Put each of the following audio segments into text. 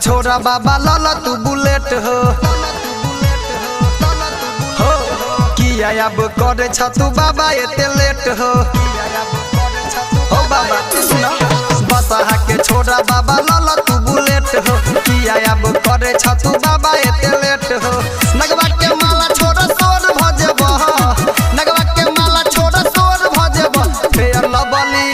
छोरा बाबा लाला तू बुलेट हो किया अब करे तू बाबा एते लेट हो बाबा सुना बसहा के छोरा बाबा लाला तू बुलेट हो किया अब करे तू बाबा एते लेट हो नगवा के माला छोरा सोर भजब नगवा के माला छोरा सोर भजब फेयर लबली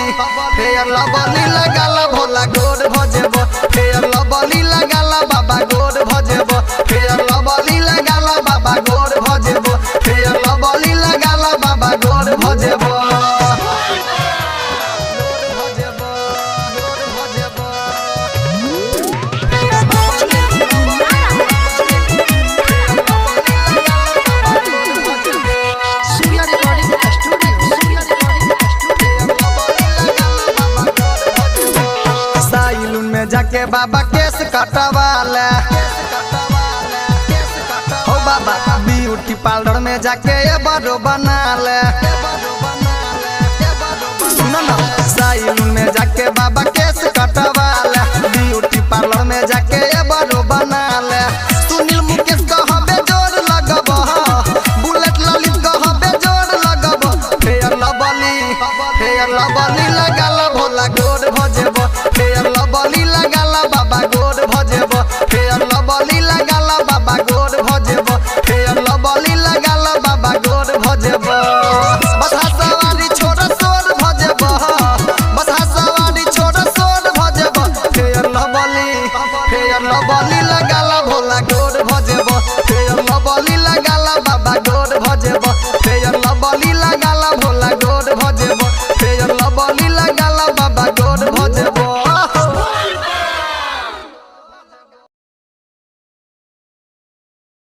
लगाला भोला गोर भजब फेयर लबली लगाला बाबा गोर भजब फेयर लबली लगाला बाबा गोर भजब फेयर लबली लगाला बाबा गोर भजब जाके बाबा केस कटवाले हो बाबा ब्यूटी पार्लर में जाके ये बड़ो बना ले।